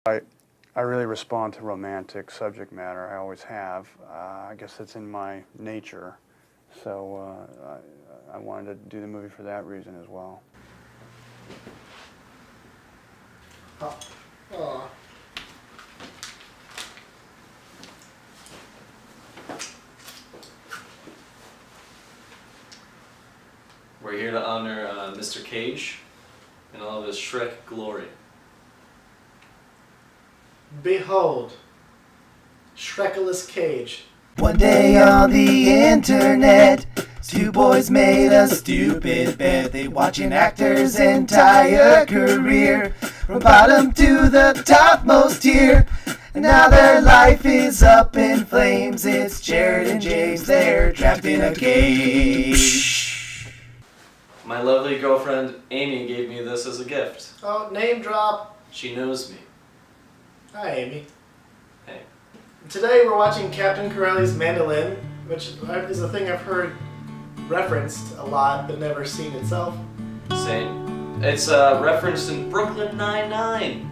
I really respond to romantic subject matter. I always have. I guess it's in my nature. So I wanted to do the movie for that reason as well. Aw. We're here to honor Mr. Cage and all of his Shrek glory. Behold, Shrekulous Cage. One day on the internet, two boys made a stupid bet. They watch an actor's entire career from bottom to the topmost tier. And now their life is up in flames. It's Jared and James, they're trapped in a cage. My lovely girlfriend Amy gave me this as a gift. Oh, name drop. She knows me. Hi, Amy. Hey. Today we're watching Captain Corelli's Mandolin, which is a thing I've heard referenced a lot, but never seen itself. Same. It's referenced in Brooklyn Nine-Nine.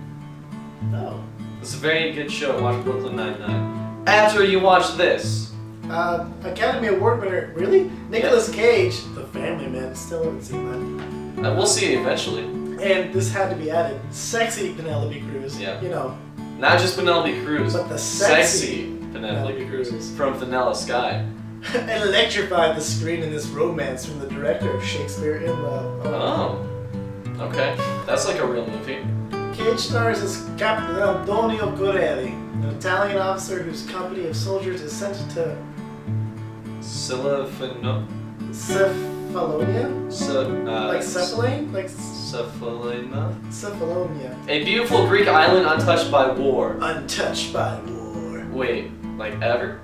Oh. It's a very good show. Watch Brooklyn Nine-Nine. After you watch this. Academy Award winner, really? Nicolas Cage, the Family Man, still haven't seen that. We'll see it eventually. And this had to be added. Sexy Penelope Cruz. Yeah. You know. Not just Penelope Cruz, But the sexy Penelope Cruz Cruz. from Vanilla Sky. Electrified the screen in this romance from the director of Shakespeare in Love. Oh. Okay. That's like a real movie. Cage stars as Captain Antonio Corelli, an Italian officer whose company of soldiers is sent to Cephalonia? Cephalonia? Like Cephalane? Like Cephalina? Cephalonia. A beautiful Greek island untouched by war. Untouched by war. Wait, like ever?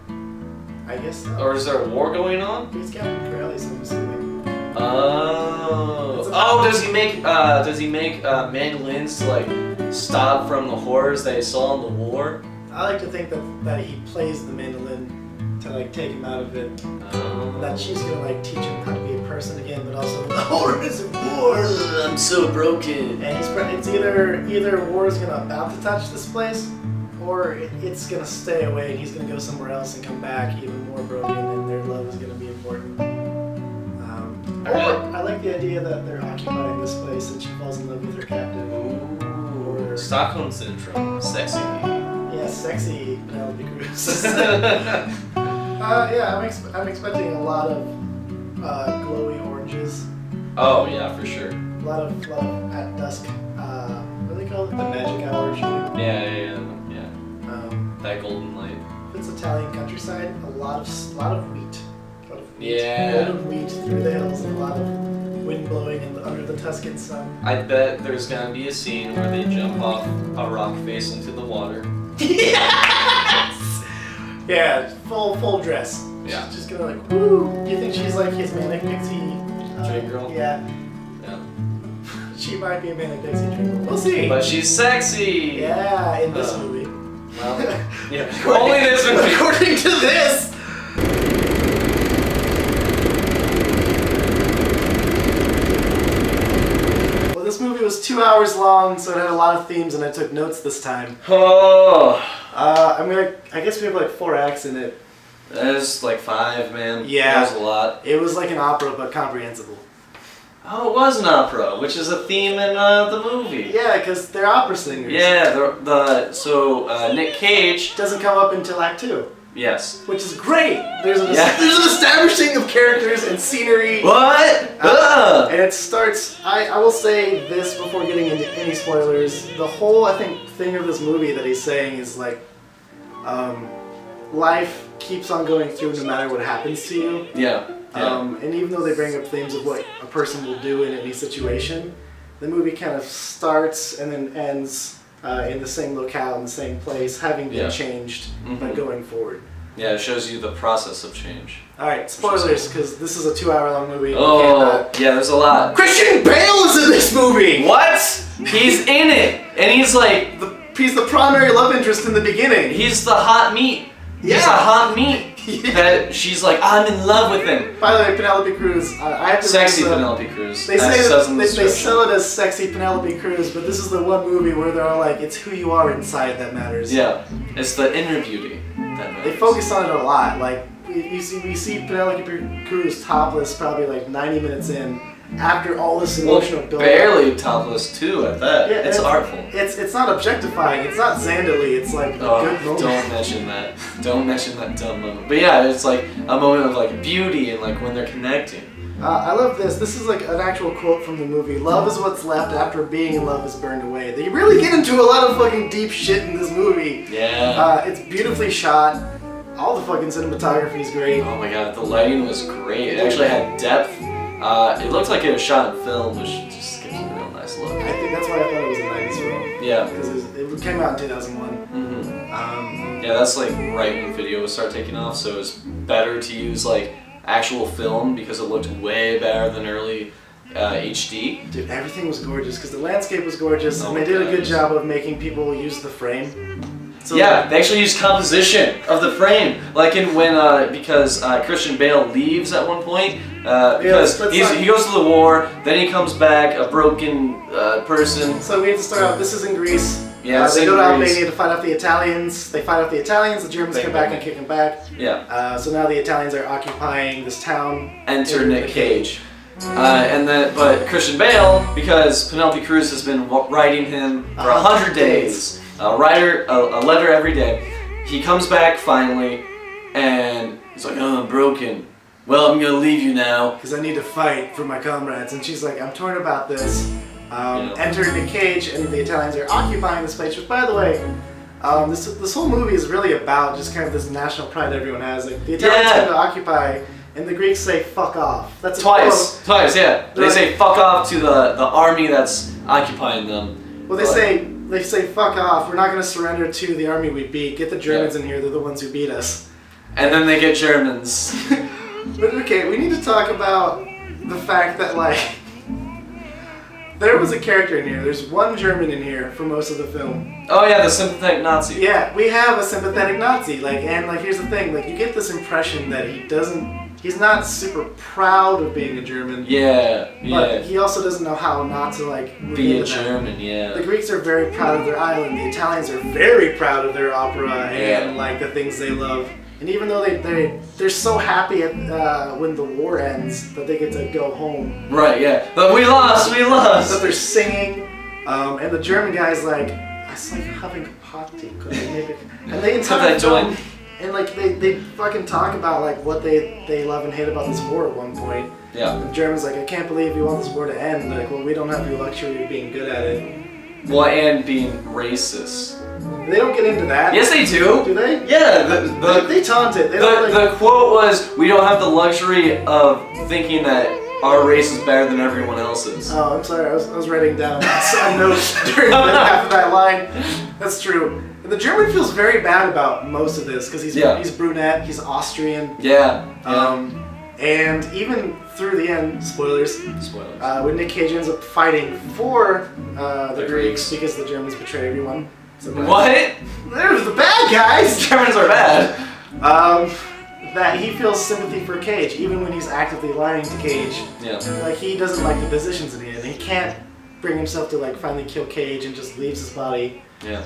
I guess so. Or is there a war going on? He's Captain Corelli, so I'm assuming. Oh. Oh, does he make mandolins to like stop from the horrors they saw in the war? I like to think that he plays the mandolin to like take him out of it. That she's gonna like teach him how to be a person again, but also the horrors of war. I'm so broken. And it's either war is gonna about to touch this place, or it's gonna stay away and he's gonna go somewhere else and come back even more broken, and their love is gonna be important. I like the idea that they're occupying this place and she falls in love with her captain. Ooh. Stockholm syndrome. Sexy. Yeah, sexy Penelope Cruz. Yeah, I'm expecting a lot of glowy oranges. Oh yeah, for sure. A lot of at dusk. What do they call it? The magic hour shooting. Yeah. That golden light. If it's Italian countryside, a lot of wheat. Yeah. Golden wheat through the hills and a lot of wind blowing under the Tuscan sun. I bet there's gonna be a scene where they jump off a rock face into the water. Yes! Yeah, full dress. Yeah. She's just gonna like, woo! You think she's like his manic pixie Dream girl? Yeah. She might be a manic pixie dream girl. We'll see. But she's sexy! Yeah, in this movie. Well, yeah. Only this movie. According to this! Well, this movie was 2 hours long, so it had a lot of themes, and I took notes this time. Oh! I guess we have like 4 acts in it. There's like 5, man. Yeah. That was a lot. It was like an opera, but comprehensible. Oh, it was an opera, which is a theme in the movie. Yeah, because they're opera singers. Yeah, so Nick Cage... Doesn't come up until Act 2. Yes. Which is great! There's an establishing of characters and scenery. What? And it starts, I will say this before getting into any spoilers, the whole, I think, thing of this movie that he's saying is like, life keeps on going through no matter what happens to you. Yeah. And even though they bring up themes of what a person will do in any situation, the movie kind of starts and then ends in the same locale, in the same place, having been changed by going forward. Yeah, it shows you the process of change. Alright, spoilers, because this is a 2-hour-long movie. Oh, yeah, there's a lot. Christian Bale is in this movie! What? He's in it! And he's like... He's the primary love interest in the beginning. He's the hot meat. He's a hot meat that she's like, I'm in love with him. By the way, Penelope Cruz. I have to Sexy raise up- Penelope Cruz. They As say it says in the they description. sell it as sexy Penelope Cruz, but this is the one movie where they're all like, it's who you are inside that matters. Yeah, it's the inner beauty that matters. They focus on it a lot. Like we see Penelope Cruz topless probably like 90 minutes in, after all this emotional build. Barely topless too at that. Yeah, it's artful. It's not objectifying. It's not Xandali. It's like a good moment. Don't mention that. Don't mention that dumb moment. But yeah, it's like a moment of like beauty and like when they're connecting. I love this. This is like an actual quote from the movie. Love is what's left after being in love is burned away. They really get into a lot of fucking deep shit in this movie. Yeah. It's beautifully shot. All the fucking cinematography is great. Oh my god, the lighting was great. It actually had depth. It looked like it was shot in film, which just gives it a real nice look. I think that's why I thought it was a 90s film. Yeah. Because it came out in 2001. Mm-hmm. Yeah, that's like right when video would start taking off, so it's better to use like actual film because it looked way better than early HD. Dude, everything was gorgeous because the landscape was gorgeous, Oh and my they did a God. good job of making people use the frame. So Yeah, they actually used composition of the frame, like in when because Christian Bale leaves at one point because let's he goes to the war, then he comes back a broken person. So we have to start out. This is in Greece. Yeah, it's they in go to Greece. Albania to fight off the Italians. They fight off the Italians. The Germans Bang, come back bang, and kick them back. Yeah, So now the Italians are occupying this town. enter Nick Cage, and then but Christian Bale because Penelope Cruz has been writing him for 100 days. A letter every day. He comes back finally, and he's like, "Oh, I'm broken. Well, I'm gonna leave you now." Because I need to fight for my comrades. And she's like, I'm torn about this. Enter Nick Cage, and the Italians are occupying this place. Which, by the way, this whole movie is really about just kind of this national pride everyone has. Like the Italians Yeah. come to occupy, and the Greeks say "fuck off." That's a Twice, yeah. They Right. say "fuck off" to the army that's occupying them. Well, they say "fuck off." We're not going to surrender to the army we beat. Get the Germans in here. They're the ones who beat us. And then they get Germans. But okay, we need to talk about the fact that like there was a character in here. There's one German in here for most of the film. Oh yeah, the sympathetic Nazi. Yeah, we have a sympathetic Nazi. And here's the thing. Like, you get this impression that he's not super proud of being a German. Yeah, But he also doesn't know how not to like Be a relate to that. German, yeah. The Greeks are very proud of their island. The Italians are very proud of their opera and Yeah. like the things they love. And even though they're so happy when the war ends that they get to go home, Right, yeah. But we lost. that they're singing, and the German guy's like, I saw you having a party, could I maybe? And they Could I entire film, join? and like they fucking talk about like what they love and hate about this war at one point. Yeah. And the German's like, I can't believe you want this war to end. They're like, well, we don't have the luxury of being good at it. Well, and being racist. They don't get into that. Yes, they do. Do they? Yeah. They taunt it. They don't like. The quote was, "We don't have the luxury of thinking that our race is better than everyone else's." Oh, I'm sorry. I was writing down a note during half of that line. That's true. And the German feels very bad about most of this because he's brunette. He's Austrian. Yeah. And even through the end, spoilers. Spoilers. When Nick Cage ends up fighting for the The Greeks Greeks. because the Germans betray everyone. Surprise. What? They're the bad guys. Germans are bad. That he feels sympathy for Cage, even when he's actively lying to Cage. Yeah. Like, he doesn't like the positions in the end. He can't bring himself to like finally kill Cage and just leaves his body. Yeah.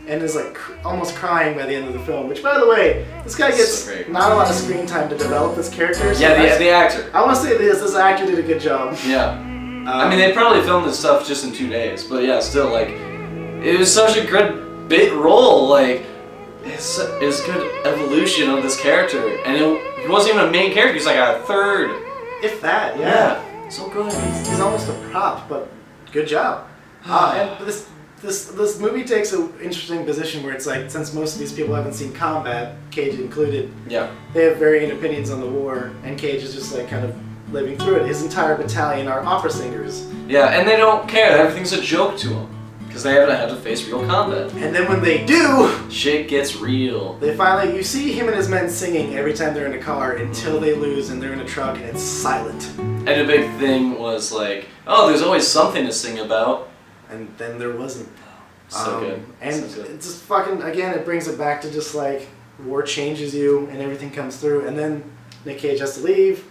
And is like almost crying by the end of the film. Which, by the way, this guy gets So great. not a lot of screen time to develop this character. So Yeah, the actor. I want to say this actor did a good job. Yeah. I mean, they probably filmed this stuff just in 2 days, but yeah, still, like, it was such a good bit role. Like, it's good evolution of this character, and he wasn't even a main character. He's like a third. If that, yeah. So good. He's almost a prop, but good job. And this movie takes an interesting position where it's like, since most of these people haven't seen combat, Cage included, Yeah. they have varying opinions on the war, and Cage is just like kind of living through it. His entire battalion are opera singers. Yeah, and they don't care. Everything's a joke to them because they haven't had to face real combat. And then when they do, Shit gets real. they finally, you see him and his men singing every time they're in a car until they lose and they're in a truck and it's silent. And a big thing was like, oh, there's always something to sing about. And then there wasn't. So good. And So good. it's just fucking, again, it brings it back to just like, war changes you and everything comes through, and then Nick Cage has to leave,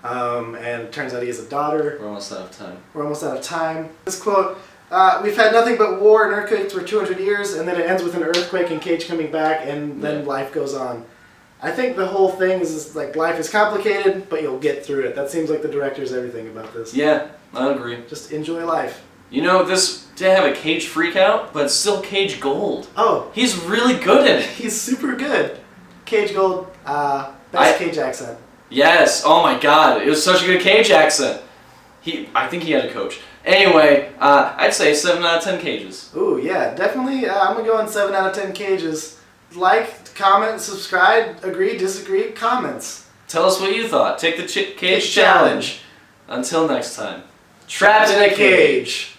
and it turns out he has a daughter. We're almost out of time. We're almost out of time. This quote, we've had nothing but war and earthquakes for 200 years, and then it ends with an earthquake and Cage coming back, and then life goes on. I think the whole thing is like life is complicated, but you'll get through it. That seems like the director's everything about this. Yeah, I agree. Just enjoy life. You know, this did have a Cage freakout, but it's still Cage Gold. Oh, He's really good in it. he's super good. Cage Gold, best Cage accent. Yes. Oh my God, it was such a good Cage accent. I think he had a coach. Anyway, I'd say 7 out of 10 Cages. Ooh, yeah, definitely. I'm gonna go on 7 out of 10 Cages. Like, comment, subscribe, agree, disagree, comments. Tell us what you thought. Take the Cage challenge. Until next time. Trapped in a cage.